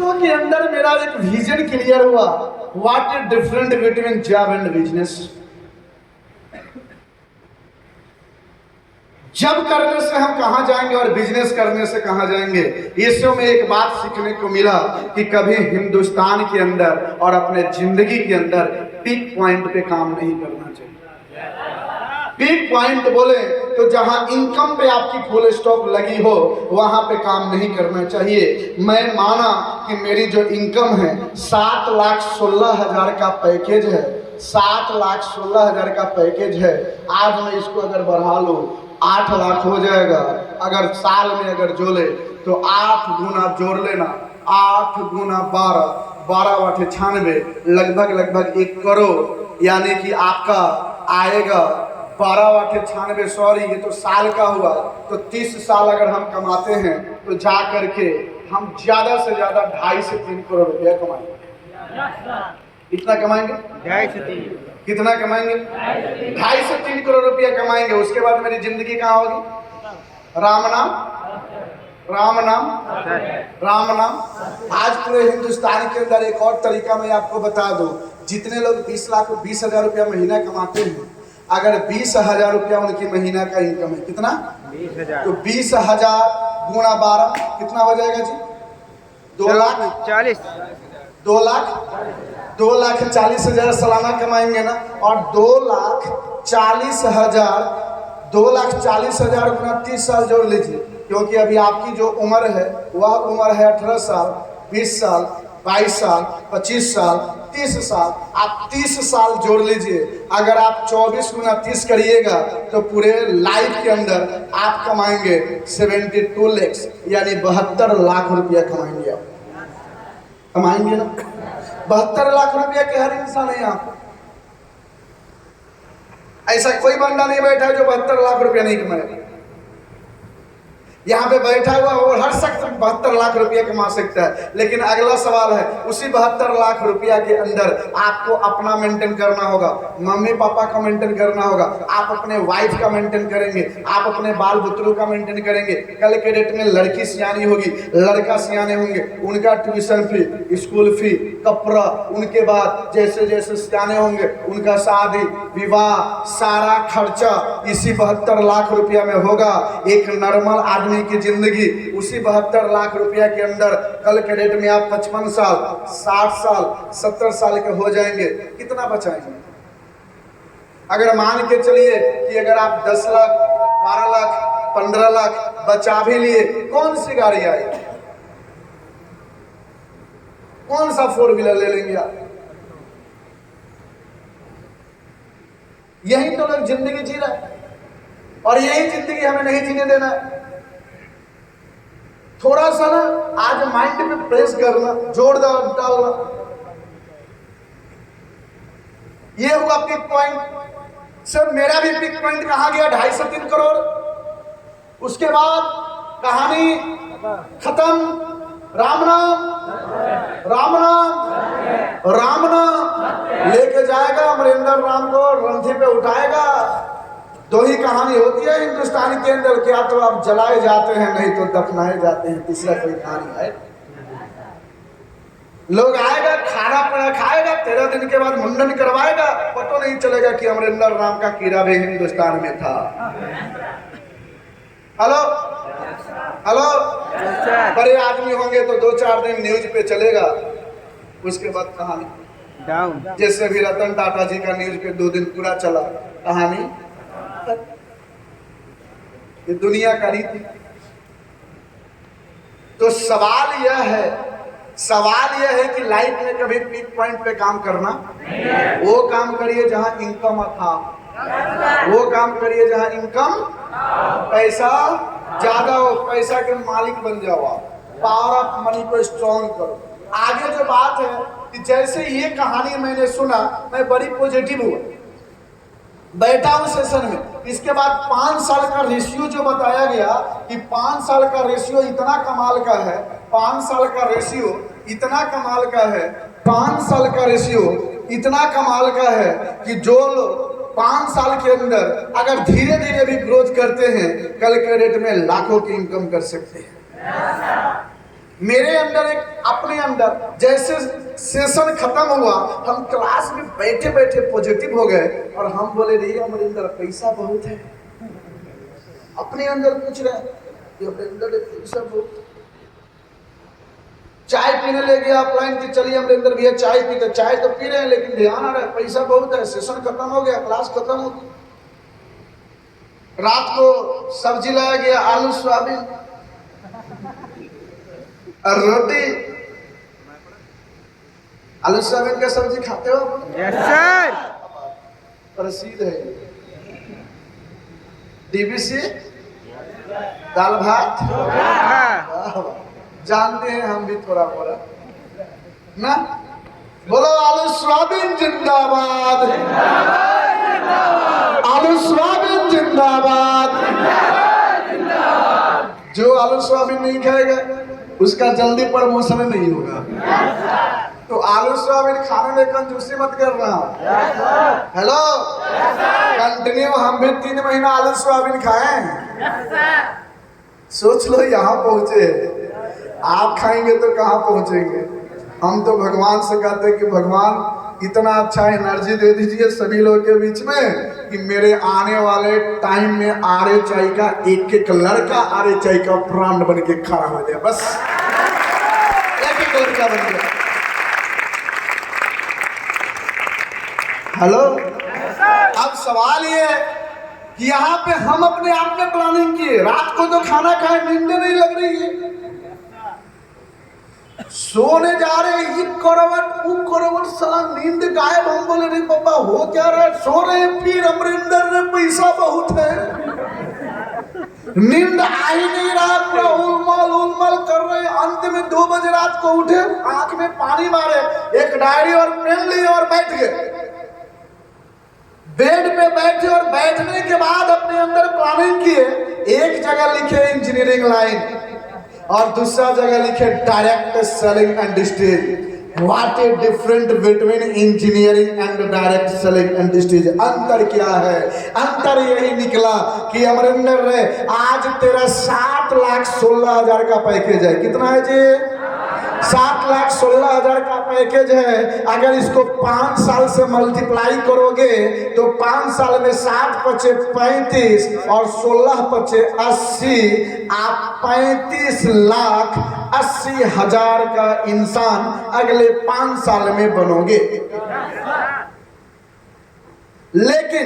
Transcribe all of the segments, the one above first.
Show के अंदर मेरा एक विजन क्लियर हुआ, what is different between job and business. जब करने से हम कहां जाएंगे और बिजनेस करने से कहां जाएंगे। इस शो में एक बात सीखने को मिला कि कभी हिंदुस्तान के अंदर और अपने जिंदगी के अंदर पीक पॉइंट पे काम नहीं करना चाहिए। पीक पॉइंट बोले तो जहां इनकम पे आपकी फुल स्टॉप लगी हो वहां पे काम नहीं करना चाहिए। मैं माना कि मेरी जो इनकम है 7,16,000 का पैकेज है, 7,16,000 का पैकेज है। आज मैं इसको अगर बढ़ा लूं 8 लाख हो जाएगा। अगर साल में अगर जोड़े तो 8 गुना जोड़ लेना, 8 गुना 12, 12 आठे 96, लगभग 1 करोड़, यानी कि आपका आएगा 12 आठे 96, सॉरी ये तो साल का हुआ। तो 30 साल अगर हम कमाते हैं तो जा करके हम ज्यादा से ज्यादा 2.5 से 3 करोड़ रुपया कमाएंगे। कितना कमाएंगे? 2.5 से 3। कितना कमाएंगे? 2.5 से 3 करोड़ रुपया कमाएंगे। उसके बाद मेरी जिंदगी कहाँ होगी? राम नाम, राम नाम, राम नाम। आज पूरे हिंदुस्तान के अंदर एक और तरीका मैं आपको बता दूं, जितने लोग 20,00,000 रुपया महीना कमाते हैं, अगर 20,000 रुपया उनकी महीना का इनकम है, कितना? 20,000। तो 20,000 गुणा 12 कितना हो जाएगा जी? 2,40,000। 2,40,000 सालाना कमाएंगे ना। और 2,40,000 गुना 30 साल जोड़ लीजिए, क्योंकि अभी आपकी जो उम्र है वह उम्र है 18 साल, 20 साल, 22 साल, 25 साल, 30 साल। आप 30 साल जोड़ लीजिए। अगर आप 24 गुना 30 करिएगा तो पूरे लाइफ के अंदर आप कमाएंगे 72 लाख, यानी 72 लाख रुपया कमाएंगे। आप कमाएंगे ना? 72 लाख रुपया के हर इंसान है यहाँ पे। ऐसा कोई बंदा नहीं बैठा है जो 72 लाख रुपया नहीं कमाएगा। यहाँ पे बैठा हुआ और हर शख्स 72 लाख रुपया कमा सकता है। लेकिन अगला सवाल है, उसी 72 लाख रुपया के अंदर आपको अपना मेंटेन करना होगा, मम्मी पापा का मेंटेन करना होगा, आप अपने वाइफ का मेंटेन करेंगे, आप अपने बाल बुतरू का मेंटेन करेंगे। कल के डेट में लड़की सियानी होगी, लड़का सियाने होंगे, उनका ट्यूशन फी, स्कूल फी, कपड़ा, उनके बाद जैसे जैसे सियाने होंगे उनका शादी विवाह, सारा खर्चा इसी 72 लाख रुपया में होगा। एक नॉर्मल आदमी की जिंदगी उसी 72 लाख रुपया के अंदर कल के डेट में आप 55 साल, 60 साल, 70 साल के हो जाएंगे, कितना बचाएंगे? अगर मान के चलिए कि अगर आप 10 लाख, 12 लाख, 15 लाख बचा भी लिए, कौन सी गाड़ी आएगी? कौन सा 4 व्हीलर ले लेंगे आप? यही तो लोग जिंदगी जी रहा है और यही जिंदगी हमें नहीं जीने देना है। थोड़ा सा ना आज माइंड में प्रेस करना, जोर डालना। ये हुआ पिक पॉइंट। सर मेरा भी पिक पॉइंट कहां गया? 2.5 से 3 करोड़। उसके बाद कहानी खत्म। राम नाम, राम नाम, राम नाम लेके जाएगा अमरिंदर राम को, रंथी पे उठाएगा। 2 ही कहानी होती है हिंदुस्तान के अंदर, क्या तो आप जलाए जाते हैं, नहीं तो दफनाए जाते हैं। तीसरा कोई कहानी है? लोग आएगा, खाना पीना खाएगा, 13 दिन के बाद मुंडन करवाएगा, पता नहीं चलेगा कि अमरिंदर राम का कीड़ा भी हिंदुस्तान में था। हेलो हेलो, बड़े आदमी होंगे तो 2-4 दिन न्यूज पे चलेगा, उसके बाद कहानी डाउन। जैसे भी रतन टाटा जी का न्यूज पे 2 दिन पूरा चला, कहानी। ये दुनिया का रीति। तो सवाल यह है कि लाइफ में कभी पीक पॉइंट पे काम करना, वो काम करिए जहां इनकम था, वो काम करिए जहां इनकम, पैसा ज्यादा हो, पैसा के मालिक बन जाओ आप, पावर ऑफ मनी को स्ट्रॉन्ग करो। आगे जो बात है कि जैसे ये कहानी मैंने सुना, मैं बड़ी पॉजिटिव हुआ, बैठा हूं सेशन में। इसके बाद 5 साल का रेशियो जो बताया गया कि 5 साल का रेशियो इतना कमाल का है, 5 साल का रेशियो इतना कमाल का है, 5 साल का रेशियो इतना कमाल का है कि जो लोग 5 साल के अंदर अगर धीरे धीरे भी ग्रोथ करते हैं, कल के डेट में लाखों की इनकम कर सकते हैं। मेरे अंदर एक अपने अंदर जैसे सेशन खत्म हुआ, हम क्लास में बैठे बैठे पॉजिटिव हो गए और हम बोले नहीं अमरिंदर पैसा बहुत है। अपने अंदर पूछ रहे अमरिंदर पैसा बहुत। चाय पीने ले गया ऑफलाइन की, चलिए अमरिंदर भैया चाय पीते, चाय तो पी रहे हैं लेकिन ध्यान आ रहा है पैसा बहुत है। सेशन खत्म हो गया, क्लास खत्म हो गई, रात को सब्जी लाया गया आलू सोयाबीन और रोटी। आलू सोयाबीन का सब्जी खाते हो? Yes sir. प्रसिद्ध है। डीबीसी दाल भात जानते हैं हम भी थोड़ा थोड़ा ना। बोलो आलू सोयाबीन जिंदाबाद, आलू सोयाबीन जिंदाबाद। जो आलू सोयाबीन नहीं खाएगा उसका जल्दी प्रमोशन नहीं होगा। तो आलू सोयाबीन खाने में कंजूसी मत करना। हेलो, कंटिन्यू हम भी 3 महीना आलू सोयाबीन खाएं। सोच लो यहाँ पहुंचे, आप खाएंगे तो कहाँ पहुंचेंगे। हम तो भगवान से कहते हैं कि भगवान इतना अच्छा एनर्जी दे दीजिए सभी लोगों के बीच में कि मेरे आने वाले टाइम में आर्य चाय का एक एक लड़का आर्य चाय का ब्रांड बन के खड़ा हो जाए। बस एक एक लड़का बन गया। हेलो, अब सवाल ये है कि यहाँ पे हम अपने आप में प्लानिंग किए, रात को तो खाना खाए, नींद नहीं लग रही है, सोने जा रहे हैं, ये करवट वो करवट, साला नींद गायब। हम बोले नहीं पापा हो क्या रहा है, सो रहे हैं। फिर अमरिंदर ने पैसा बहुत है, नींद आ ही नहीं रहा, पूरा उलमल कर रहे हैं। अंत में 2 बजे रात को उठे, आंख में पानी मारे, एक डायरी और पेन लिए और बैठ गए। बेड पे बैठे और बैठने के बाद अपने अंदर प्लानिंग किए। एक जगह लिखे इंजीनियरिंग लाइन और दूसरा जगह लिखे direct selling and stage. What a different between engineering and direct selling and stage. अंतर क्या है? अंतर यही निकला कि अमरिंदर रे आज तेरा 7,16,000 का पैकेज है। कितना है जी? 7,16,000 का पैकेज है। अगर इसको 5 साल से मल्टीप्लाई करोगे तो 5 साल में 7 पचे 35 और 16 पचे 80, आप 35,80,000 का इंसान अगले 5 साल में बनोगे। लेकिन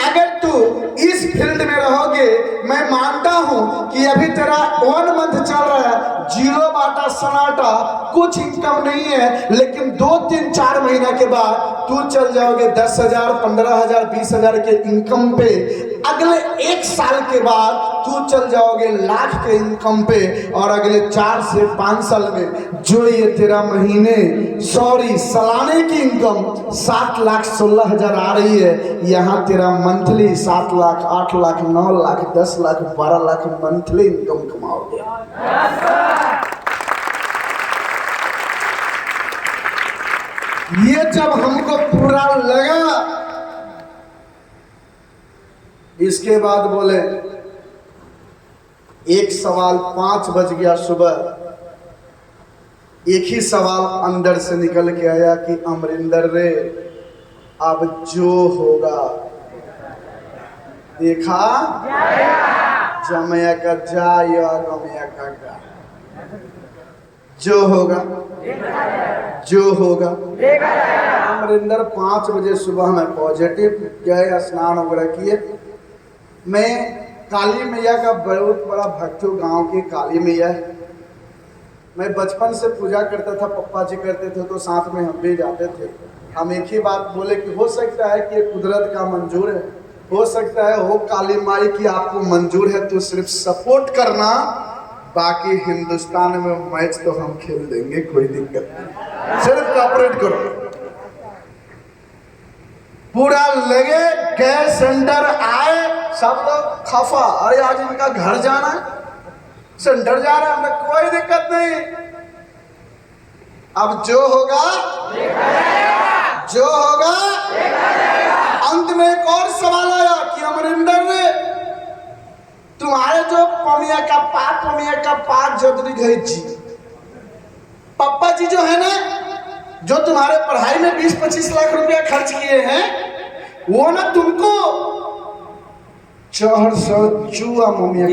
अगर तू इस फील्ड में रहोगे, मैं मानता हूं कि अभी तेरा 1 मंथ चल रहा है, 0 बाटा सन्नाटा, कुछ इनकम नहीं है, लेकिन 2, 3, 4 महीना के बाद तू चल जाओगे 10,000, 15,000, 20,000 के इनकम पे। अगले 1 साल के बाद तू चल जाओगे लाख के इनकम पे, और अगले 4 से 5 साल में जो ये तेरा सालाने की इनकम 7,16,000 आ रही है, यहाँ तेरा monthly 7 lakh, 8 lakh, 9 lakh, 10 lakh, 12 lakh monthly income कमाओगे। ये जब हमको पूरा लगा, इसके बाद बोले एक सवाल 5 बज गया सुबह, एक ही सवाल अंदर से निकल के आया कि अमरिंदर रे अब जो होगा देखा जमया का जाया गमया का गा, जो होगा अमरिंदर 5 बजे सुबह में पॉजिटिव गए, स्नान वगैरह किए। मैं काली मैया का बहुत बड़ा भक्त हूँ, गाँव की काली मैया है। मैं बचपन से पूजा करता था, पप्पा जी करते थे तो साथ में हम भी जाते थे। हम एक ही बात बोले कि हो सकता है कि ये कुदरत का मंजूर है, हो सकता है हो काली माई की आपको मंजूर है तो सिर्फ सपोर्ट करना, बाकी हिंदुस्तान में मैच तो हम खेल देंगे, कोई दिक्कत नहीं, सिर्फ कॉपरेट करो। पूरा लगे, गैस सेंटर आए, सब लोग खफा, अरे आज इनका घर जाना है, सेंटर जा रहा है, हमें कोई दिक्कत नहीं। अब जो होगा अंत में एक और सवाल आया कि अमरिंदर ने तू तुम्हारे जो पमिया का पाक जदरी गई जी, पापा जी जो है ना, जो तुम्हारे पढ़ाई में 20-25 लाख रुपया खर्च किए हैं, वो ना तुमको 400 चूहा ममिया